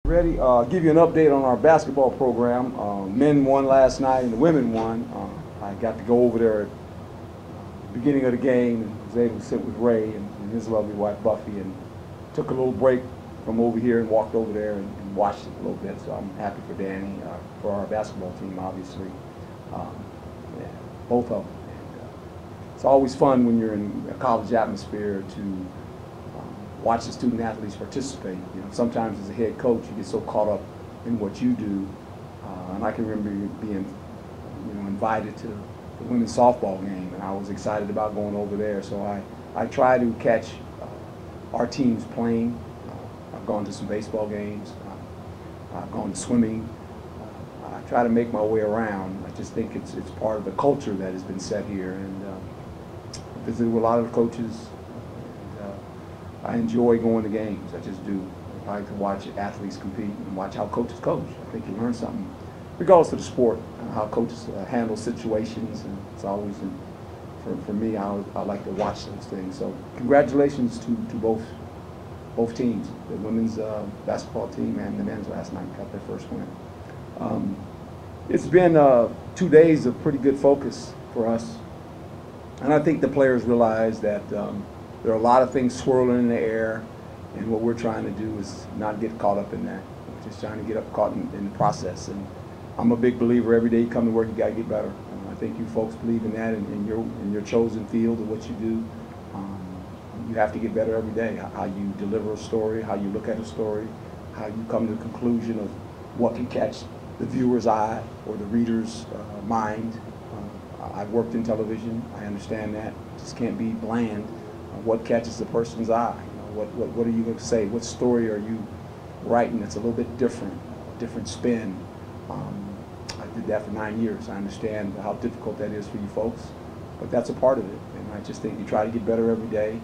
Ready? Give you an update on our basketball program. Men won last night and the women won. I got to go over there at the beginning of the game and was able to sit with Ray and his lovely wife Buffy, and took a little break from over here and walked over there and watched it a little bit. So I'm happy for Danny, for our basketball team, obviously, yeah, both of them. And, it's always fun when you're in a college atmosphere to watch the student athletes participate. You know, sometimes as a head coach, you get so caught up in what you do. And I can remember being, invited to the women's softball game, and I was excited about going over there. So I try to catch our teams playing. I've gone to some baseball games. I've gone to swimming. I try to make my way around. I just think it's part of the culture that has been set here. And I visited with a lot of the coaches. I enjoy going to games. I just do. I like to watch athletes compete and watch how coaches coach. I think you learn something, regardless of the sport, how coaches handle situations. And it's always, for me, I like to watch those things. So congratulations to both teams, the women's basketball team and the men's last night got their first win. It's been 2 days of pretty good focus for us. And I think the players realize that there are a lot of things swirling in the air, and what we're trying to do is not get caught up in that. We're just trying to get caught in the process. And I'm a big believer, every day you come to work, you got to get better. I think you folks believe in that in your chosen field of what you do. You have to get better every day. How you deliver a story, how you look at a story, how you come to the conclusion of what can catch the viewer's eye or the reader's mind. I've worked in television. I understand that. It just can't be bland. What catches the person's eye? What are you going to say? What story are you writing that's a little bit different, different spin? I did that for 9 years. I understand how difficult that is for you folks, but that's a part of it. And I just think you try to get better every day.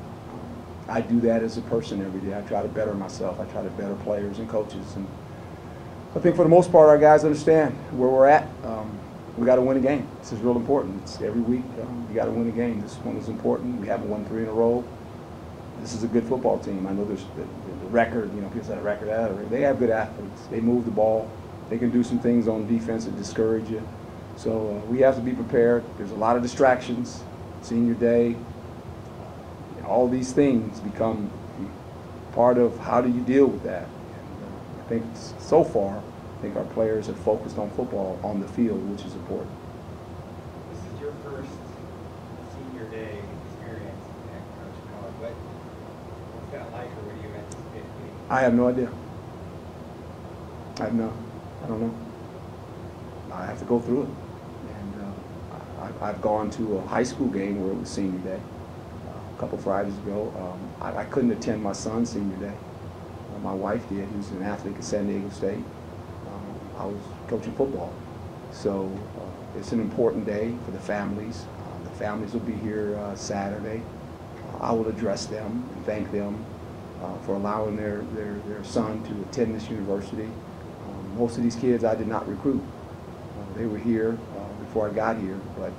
I do that as a person every day. I try to better myself. I try to better players and coaches. And I think for the most part, our guys understand where we're at. We got to win a game. This is real important. It's every week you got to win a game. This one is important. We haven't won 3 in a row. This is a good football team. I know there's the record. People say the record. They have good athletes. They move the ball. They can do some things on defense that discourage you. So we have to be prepared. There's a lot of distractions. Senior day. All these things become part of how do you deal with that. And I think so far, I think our players have focused on football on the field, which is important. This is your first senior day experience at Coach College. What's that like, or what do you anticipate being? I have no idea. I don't know. I have to go through it. And I've gone to a high school game where it was senior day a couple Fridays ago. I couldn't attend my son's senior day. My wife did. He was an athlete at San Diego State. I was coaching football. So it's an important day for the families. The families will be here Saturday. I will address them and thank them for allowing their son to attend this university. Most of these kids I did not recruit. They were here before I got here, but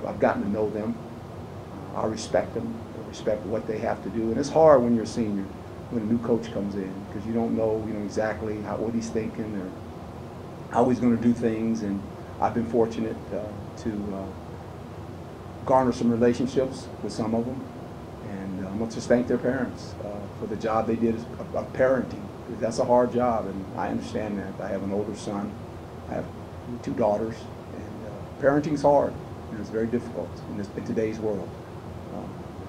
I've gotten to know them. I respect them. I respect what they have to do. And it's hard when you're a senior, when a new coach comes in, because you don't know, exactly what he's thinking or how he's going to do things. And I've been fortunate to garner some relationships with some of them. And I want to just thank their parents for the job they did of parenting. That's a hard job, and I understand that. I have an older son. I have 2 daughters. And parenting's hard. It's very difficult in today's world.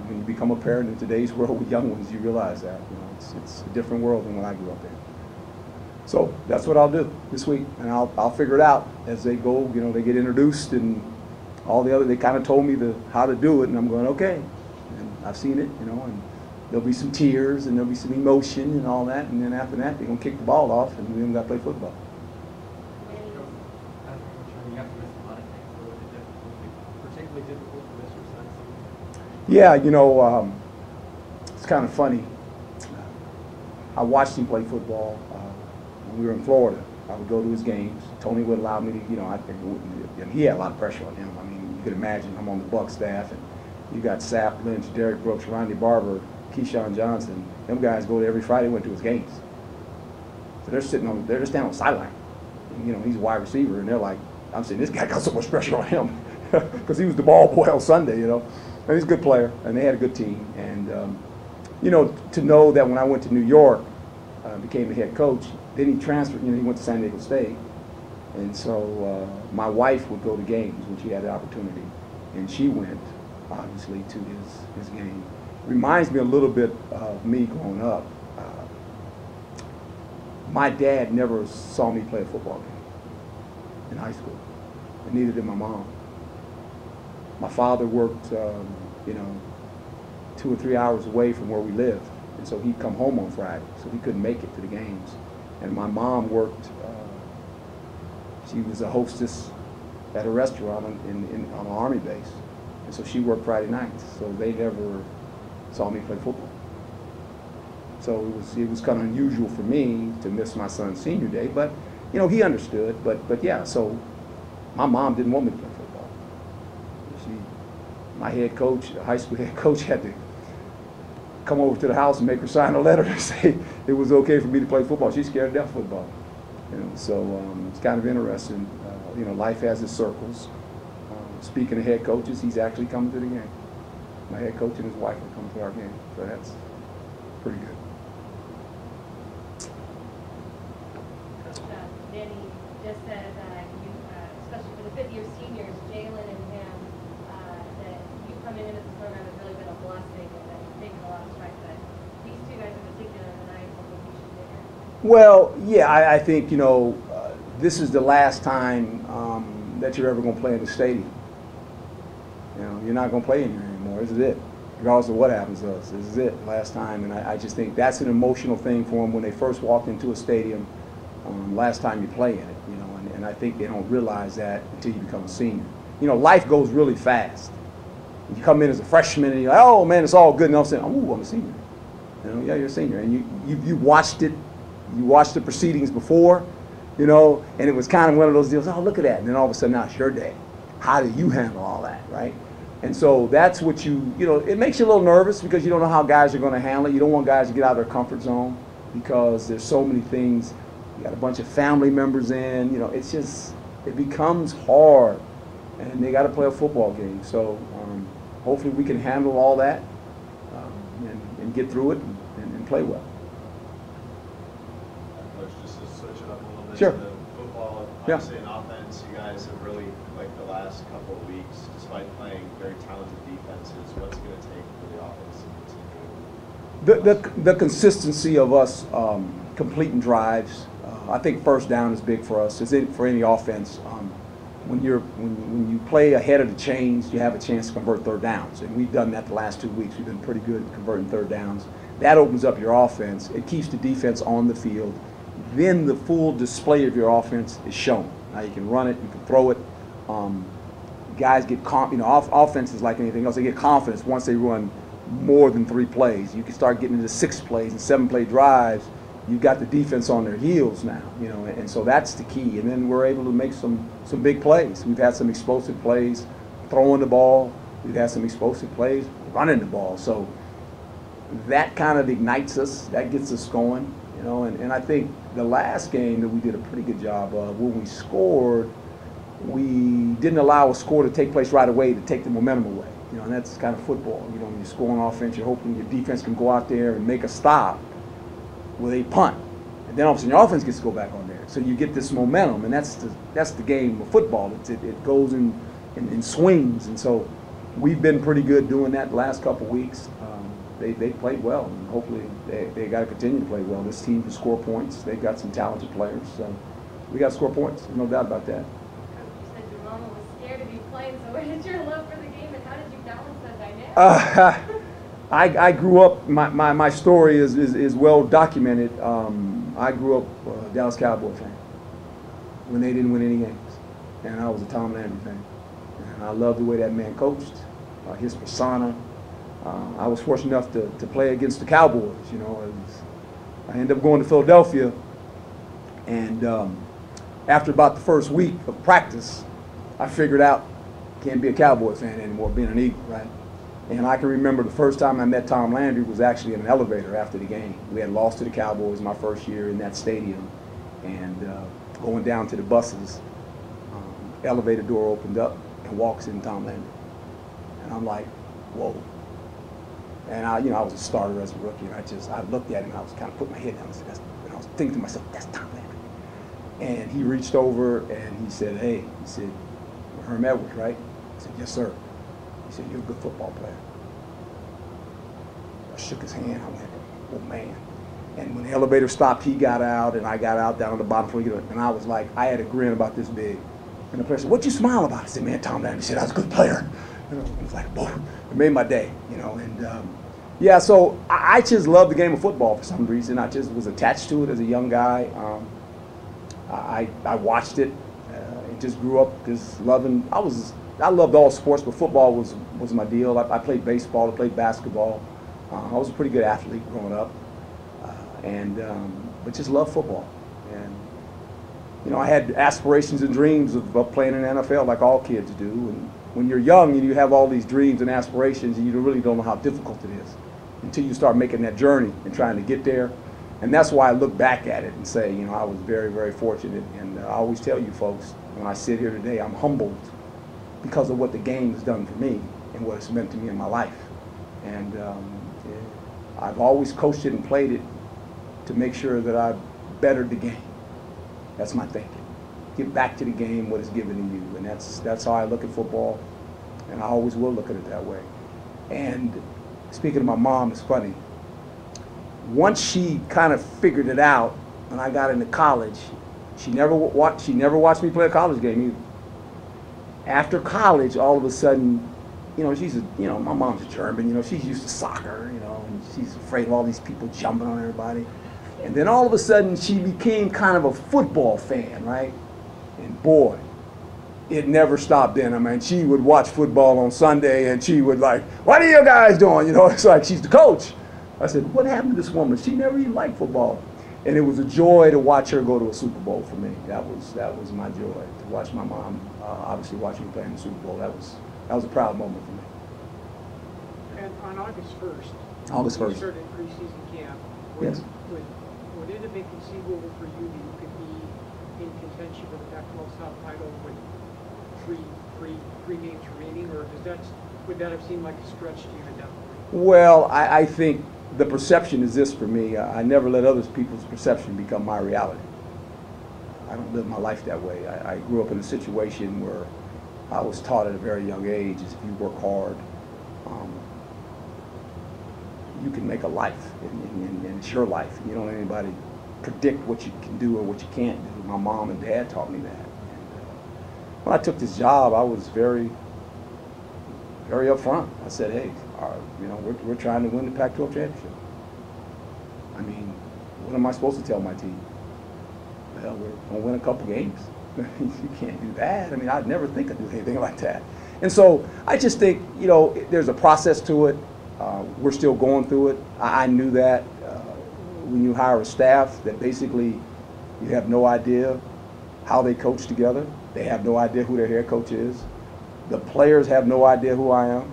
When you become a parent in today's world with young ones, you realize that. It's a different world than when I grew up in. So that's what I'll do this week, and I'll figure it out as they go. They get introduced and all the other. They kind of told me how to do it, and I'm going, okay. And I've seen it, and there'll be some tears and there'll be some emotion and all that, and then after that they're gonna kick the ball off and then got to play football. Yeah, it's kind of funny. I watched him play football when we were in Florida. I would go to his games. Tony would allow me to, and he had a lot of pressure on him. I mean, you could imagine, I'm on the Buck staff, and you got Sapp, Lynch, Derrick Brooks, Ronnie Barber, Keyshawn Johnson. Them guys go to every Friday, went to his games. So they're standing on the sideline. You know, he's a wide receiver, and they're like, I'm saying, this guy got so much pressure on him because he was the ball boy on Sunday, you know. And he's a good player, and they had a good team. And, you know, to know that when I went to New York, became the head coach, then he transferred, you know, he went to San Diego State. And so my wife would go to games when she had the opportunity, and she went, obviously, to his game. Reminds me a little bit of me growing up. My dad never saw me play a football game in high school, and neither did my mom. My father worked, you know, 2 or 3 hours away from where we lived, and so he'd come home on Friday, so he couldn't make it to the games. And my mom worked, she was a hostess at a restaurant on an Army base, and so she worked Friday nights, so they never saw me play football. So it was kind of unusual for me to miss my son's senior day, but you know, he understood. But yeah, so my mom didn't want me to play football. My head coach, the high school head coach, had to come over to the house and make her sign a letter to say it was okay for me to play football. She's scared to death of football. You know, so it's kind of interesting. You know, life has its circles. Speaking of head coaches, he's actually coming to the game. My head coach and his wife are coming to our game, so that's pretty good. Danny just said that you, especially for the fifth-year seniors, Jalen and him, that you coming into this program has really been a blessing, and that you've taken a lot of strides. But these two guys in particular tonight, what you should do. Well, yeah, I think, you know, this is the last time that you're ever going to play in the stadium. You know, you're not going to play in here anymore. This is it. Regardless of what happens to us, this is it. Last time, and I just think that's an emotional thing for them when they first walk into a stadium. Last time you play in it, you know, and I think they don't realize that until you become a senior. You know, life goes really fast. You come in as a freshman and you're like, oh man, it's all good, and all of a sudden, oh, I'm a senior. You know, yeah, you're a senior, and you watched it, you watched the proceedings before, you know, and it was kind of one of those deals. Oh, look at that, and then all of a sudden, now it's your day. How do you handle all that, right? And so that's what you know, it makes you a little nervous because you don't know how guys are going to handle it. You don't want guys to get out of their comfort zone because there's so many things. You got a bunch of family members in, you know, it's just, it becomes hard, and they got to play a football game. So hopefully we can handle all that and get through it and play well. Coach, just to switch it up a little bit Sure. to football, obviously in offense, you guys have really, like the last couple of weeks, despite playing very talented defenses, what's it going to take for the offense to continue? The consistency of us completing drives. I think first down is big for us. It's for any offense. When you play ahead of the chains, you have a chance to convert third downs, and we've done that the last 2 weeks. We've been pretty good at converting third downs. That opens up your offense. It keeps the defense on the field. Then the full display of your offense is shown. Now you can run it, you can throw it. Guys get offense is like anything else. They get confidence once they run more than 3 plays. You can start getting into 6 plays and 7-play drives. You've got the defense on their heels now, you know, and so that's the key. And then we're able to make some big plays. We've had some explosive plays throwing the ball. We've had some explosive plays running the ball. So that kind of ignites us. That gets us going, you know. And I think the last game that we did a pretty good job of, when we scored, we didn't allow a score to take place right away to take the momentum away. You know, and that's kind of football. You know, when you score on offense, you're hoping your defense can go out there and make a stop with a punt, and then all of a sudden your offense gets to go back on there. So you get this momentum, and that's the game of football. It goes in swings, and so we've been pretty good doing that the last couple of weeks. They played well, and hopefully they got to continue to play well. This team can score points. They've got some talented players, so we got to score points. There's no doubt about that. You said your mama was scared of you playing, so where did your love for the game, and how did you balance that dynamic? I grew up, my story is well documented. I grew up a Dallas Cowboy fan when they didn't win any games. And I was a Tom Landry fan. And I loved the way that man coached, his persona. I was fortunate enough to play against the Cowboys, you know. I ended up going to Philadelphia, and after about the first week of practice, I figured out can't be a Cowboy fan anymore, being an Eagle, right? And I can remember the first time I met Tom Landry was actually in an elevator after the game. We had lost to the Cowboys my first year in that stadium. And going down to the buses, elevator door opened up and walks in Tom Landry. And I'm like, whoa. And I was a starter as a rookie, and I looked at him, and I was kind of putting my head down, and I was thinking to myself, that's Tom Landry. And he reached over and he said, hey, he said, Herm Edwards, right? I said, yes, sir. He said, you're a good football player. I shook his hand, I went, oh man. And when the elevator stopped, he got out, and I got out down on the bottom floor, and I was like, I had a grin about this big. And the player said, what'd you smile about? I said, man, Tom Landry said I was a good player. It was like, whoa, it made my day, and yeah, so I just love the game of football for some reason. I just was attached to it as a young guy. I watched it and just grew up just loving. I loved all sports, but football was my deal. I played baseball, I played basketball. I was a pretty good athlete growing up, but just loved football. And I had aspirations and dreams of playing in the NFL like all kids do. And when you're young and you have all these dreams and aspirations, and you really don't know how difficult it is until you start making that journey and trying to get there. And that's why I look back at it and say, I was very, very fortunate. And I always tell you folks, when I sit here today, I'm humbled because of what the game has done for me and what it's meant to me in my life. And I've always coached it and played it to make sure that I've bettered the game. That's my thinking. Give back to the game what it's given to you. And that's how I look at football. And I always will look at it that way. And speaking of my mom, it's funny. Once she kind of figured it out, when I got into college, she never watched me play a college game either. After college, all of a sudden, my mom's a German, she's used to soccer, and she's afraid of all these people jumping on everybody. And then all of a sudden, she became kind of a football fan, right? And boy, it never stopped then. I mean, she would watch football on Sunday, and she would like, what are you guys doing? It's like she's the coach. I said, what happened to this woman? She never even liked football. And it was a joy to watch her go to a Super Bowl for me. That was my joy, to watch my mom, obviously watching me play in the Super Bowl. That was a proud moment for me. And on August 1st, August 1st. You started preseason camp. Yes. Would it have been conceivable for you that you could be in contention for the Pac-12 South title with three games remaining, or would that have seemed like a stretch to you at that point? Well, I think the perception is this for me. I never let other people's perception become my reality. I don't live my life that way. I grew up in a situation where I was taught at a very young age is if you work hard, you can make a life, and it's your life. You don't let anybody predict what you can do or what you can't do. My mom and dad taught me that. And, when I took this job, I was very, very upfront. I said, hey, we're trying to win the Pac-12 championship. I mean, what am I supposed to tell my team? Well, we're going to win a couple games. You can't do that. I mean, I'd never think of doing anything like that. And so I just think, there's a process to it. We're still going through it. I knew that when you hire a staff that basically you have no idea how they coach together. They have no idea who their head coach is. The players have no idea who I am.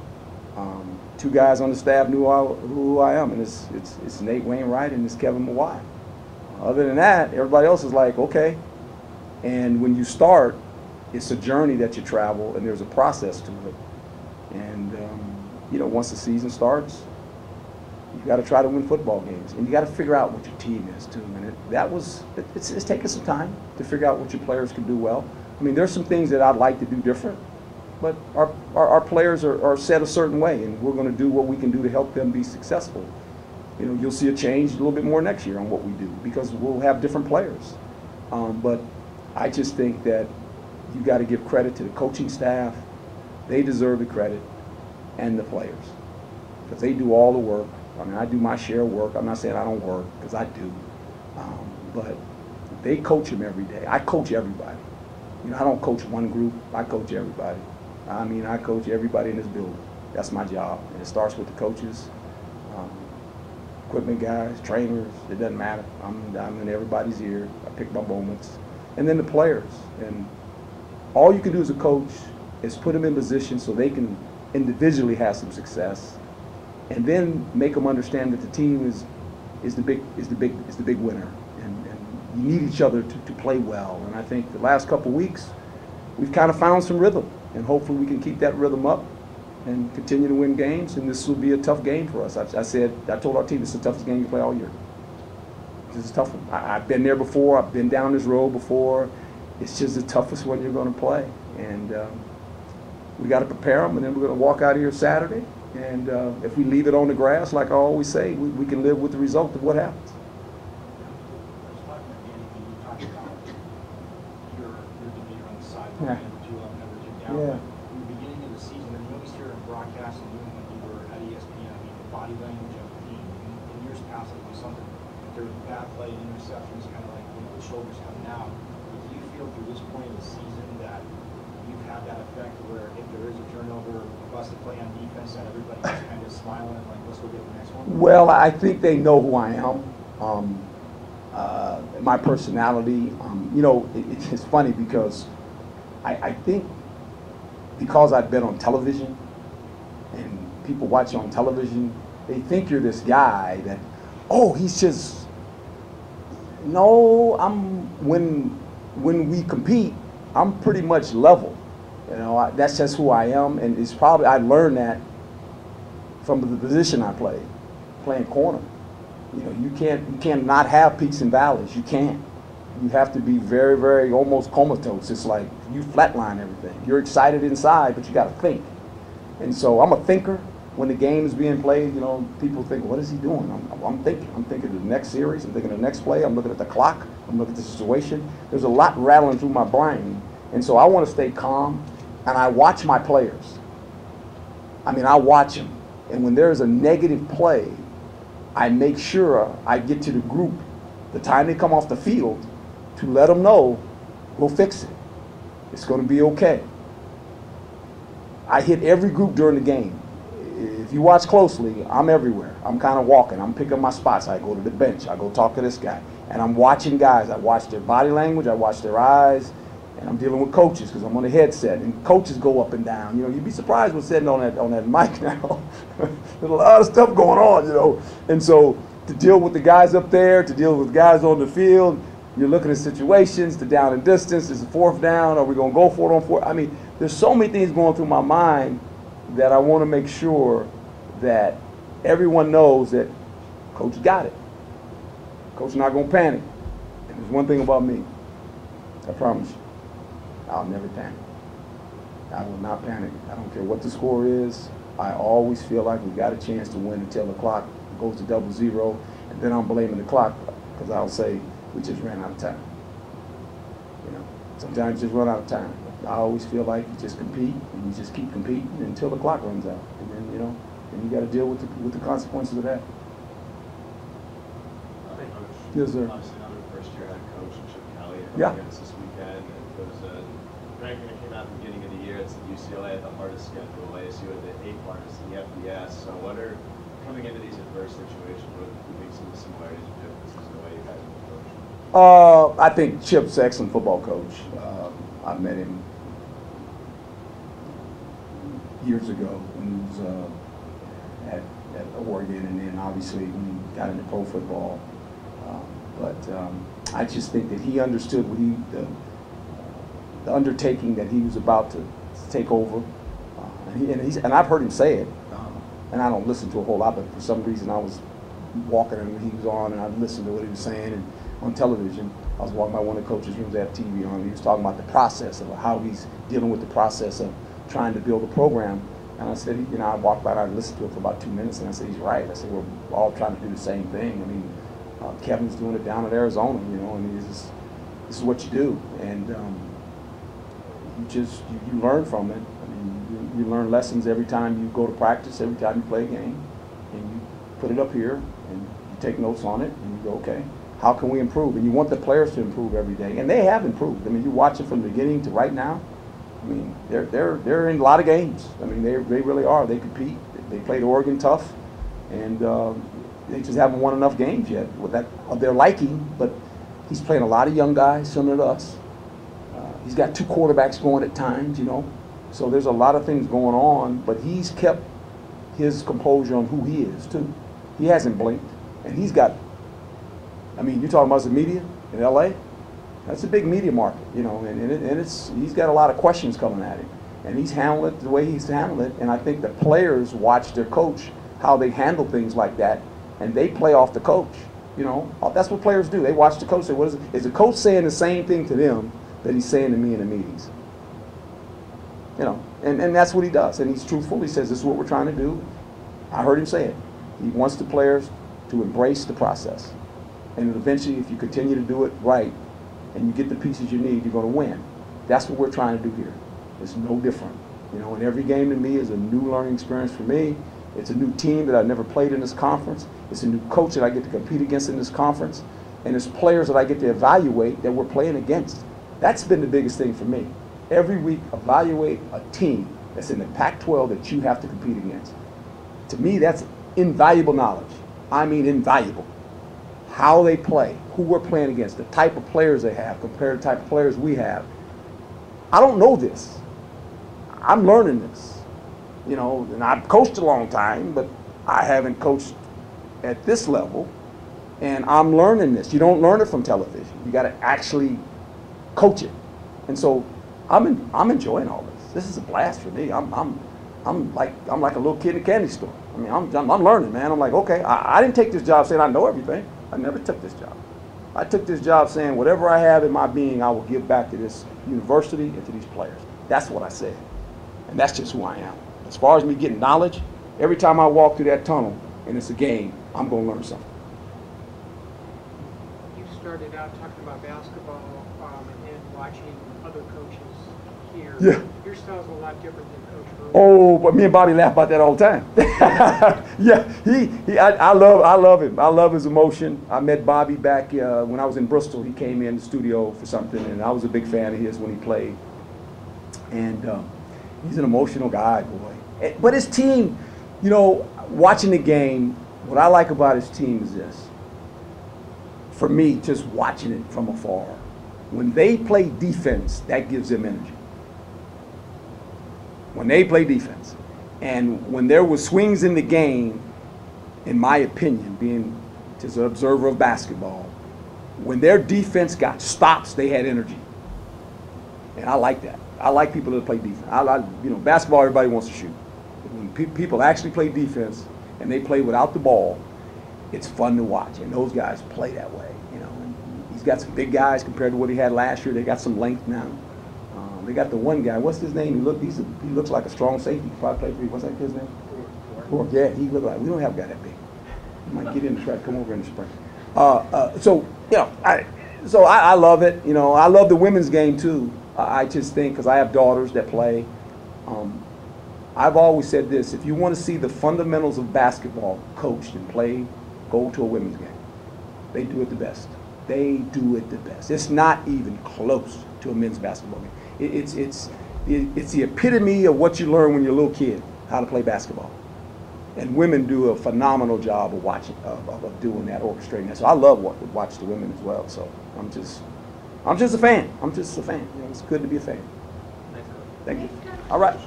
Two guys on the staff knew who I am, and it's Nate Wainwright and it's Kevin Mawai. Other than that, everybody else is like, okay. And when you start, it's a journey that you travel, and there's a process to it. And once the season starts, you got to try to win football games, and you got to figure out what your team is too. And it's taken some time to figure out what your players can do well. I mean, there's some things that I'd like to do different, but our players are set a certain way, and we're going to do what we can do to help them be successful. You'll see a change a little bit more next year on what we do because we'll have different players. But I just think that you got to give credit to the coaching staff. They deserve the credit, and the players, because they do all the work. I mean, I do my share of work. I'm not saying I don't work, because I do. But they coach them every day. I coach everybody. I don't coach one group. I coach everybody. I mean, I coach everybody in this building. That's my job. And it starts with the coaches, equipment guys, trainers. It doesn't matter. I'm in everybody's ear. I pick my moments. And then the players. And all you can do as a coach is put them in position so they can individually have some success, and then make them understand that the team is the big winner, and you need each other to play well. And I think the last couple weeks we've kind of found some rhythm, and hopefully we can keep that rhythm up and continue to win games. And this will be a tough game for us. I told our team this is the toughest game you play all year. This is a tough one. I've been there before. I've been down this road before. It's just the toughest one you're going to play, and we got to prepare them. And then we're going to walk out here Saturday. And if we leave it on the grass, like I always say, we can live with the result of what happens. Yeah. Yeah. In the beginning of the season, and you always hear in broadcast and even when you were at ESPN, I mean, the body language of the team in years past, it was something. If there was bad play, interceptions, kind of like the shoulders coming out. Do you feel through this point of the season that you've had that effect where if there is a turnover, a busted play on defense, that everybody's just kind of smiling and like, let's go get the next one? Well, I think they know who I am. My personality. You know, it's funny because I think because I've been on television and people watch you on television, they think you're this guy that, oh, he's just, no, when we compete, I'm pretty much level. You know, that's just who I am, and it's probably, I learned that from the position I play, playing corner. You know, you can't not have peaks and valleys. You can't. You have to be very, very almost comatose. It's like you flatline everything. You're excited inside, but you got to think. And so I'm a thinker. When the game is being played, you know, people think, what is he doing? I'm thinking. I'm thinking of the next series. I'm thinking of the next play. I'm looking at the clock. I'm looking at the situation. There's a lot rattling through my brain. And so I want to stay calm, and I watch my players. I mean, I watch them. And when there's a negative play, I make sure I get to the group the time they come off the field to let them know, we'll fix it. It's going to be okay. I hit every group during the game. If you watch closely, I'm everywhere. I'm kind of walking. I'm picking my spots. I go to the bench. I go talk to this guy. And I'm watching guys. I watch their body language. I watch their eyes. And I'm dealing with coaches because I'm on a headset. And coaches go up and down. You know, you'd be surprised what's sitting on that mic now. There's a lot of stuff going on, you know. And so to deal with the guys up there, to deal with guys on the field, you're looking at situations, the down and distance, is the fourth down, are we going to go for it on fourth? I mean, there's so many things going through my mind that I want to make sure that everyone knows that Coach got it. Coach not going to panic. And there's one thing about me, I promise you, I'll never panic. I will not panic. I don't care what the score is. I always feel like we got a chance to win until the clock goes to 0-0, and then I'm blaming the clock because I'll say, we just ran out of time. You know, sometimes you just run out of time. I always feel like you just compete and you just keep competing until the clock runs out, and then you know, and you got to deal with the consequences of that. Yes, sir. Obviously, another first-year head coach, Chip Kelly, against this weekend. And it was a ranking that came out at the beginning of the year. It's the UCLA had the hardest schedule, ASU had the 8th hardest in the FBS. So, what are coming into these adverse situations? What makes some similarities or differences in the way you guys approach? I think Chip's an excellent football coach. I met him years ago when he was at Oregon, and then obviously when he got into pro football. I just think that he understood what the undertaking that he was about to take over, and I've heard him say it, and I don't listen to a whole lot, but for some reason I was walking and he was on, and I listened to what he was saying, and on television, I was walking by one of the coaches' rooms, they have TV on, and he was talking about the process of how he's dealing with the process of trying to build a program. And I said, you know, I walked by and I listened to it for about 2 minutes, and I said, he's right. I said, we're all trying to do the same thing. I mean, Kevin's doing it down in Arizona, you know, and this is what you do. And you learn from it. I mean, you learn lessons every time you go to practice, every time you play a game, and you put it up here, and you take notes on it, and you go, okay, how can we improve? And you want the players to improve every day, and they have improved. I mean, you watch it from the beginning to right now. I mean, they're in a lot of games. I mean, they really are. They compete. They played Oregon tough, and they just haven't won enough games yet with that of their liking. But he's playing a lot of young guys, similar to us. He's got 2 quarterbacks going at times, you know. So there's a lot of things going on, but he's kept his composure on who he is too. He hasn't blinked, and he's got, I mean, you're talking about the media in LA? That's a big media market, you know, and he's got a lot of questions coming at him. And he's handled it the way he's handled it, and I think the players watch their coach, how they handle things like that, and they play off the coach. You know, that's what players do. They watch the coach say, what is it? Is the coach saying the same thing to them that he's saying to me in the meetings? You know, and that's what he does. And he's truthful. He says, this is what we're trying to do. I heard him say it. He wants the players to embrace the process. And eventually, if you continue to do it right, and you get the pieces you need, you're going to win. That's what we're trying to do here. It's no different. You know, and every game to me is a new learning experience for me. It's a new team that I've never played in this conference. It's a new coach that I get to compete against in this conference. And it's players that I get to evaluate that we're playing against. That's been the biggest thing for me. Every week, evaluate a team that's in the Pac-12 that you have to compete against. To me, that's invaluable knowledge. I mean invaluable. How they play, who we're playing against, the type of players they have compared to the type of players we have. I don't know this. I'm learning this. You know, and I've coached a long time, but I haven't coached at this level, and I'm learning this. You don't learn it from television. You got to actually coach it. And so I'm enjoying all this. This is a blast for me. I'm like a little kid in a candy store. I mean, I'm learning, man. I'm like, okay, I didn't take this job saying I know everything. I never took this job. I took this job saying whatever I have in my being, I will give back to this university and to these players. That's what I said. And that's just who I am. As far as me getting knowledge, every time I walk through that tunnel and it's a game, I'm going to learn something. You started out talking about basketball and watching other coaches here. Yeah. Your style's a lot different than Coach Herm. Oh, but me and Bobby laugh about that all the time. Yeah, I love him. I love his emotion. I met Bobby back when I was in Bristol. He came in the studio for something, and I was a big fan of his when he played. And he's an emotional guy, boy. But his team, you know, watching the game, what I like about his team is this. For me, just watching it from afar, when they play defense, that gives them energy. When they play defense. And when there were swings in the game, in my opinion, being just an observer of basketball, when their defense got stops, they had energy. And I like that. I like people that play defense. You know, basketball, everybody wants to shoot. But when people actually play defense and they play without the ball, it's fun to watch. And those guys play that way. You know, and he's got some big guys compared to what he had last year. They got some length now. They got the one guy. What's his name? He looks like a strong safety. He probably play for you. What's that kid's name? Cork. Yeah, he look like. We don't have a guy that big. He might get in and try to come over in the spring. So you know, I love it. You know, I love the women's game too. I just think because I have daughters that play. I've always said this: if you want to see the fundamentals of basketball coached and played, go to a women's game. They do it the best. They do it the best. It's not even close to a men's basketball game. It's the epitome of what you learn when you're a little kid, how to play basketball. And women do a phenomenal job of watching, of doing that, orchestrating that. So I love to watch the women as well. So I'm just a fan. I'm just a fan. You know, it's good to be a fan. Thanks, Coach. Thank you. All right.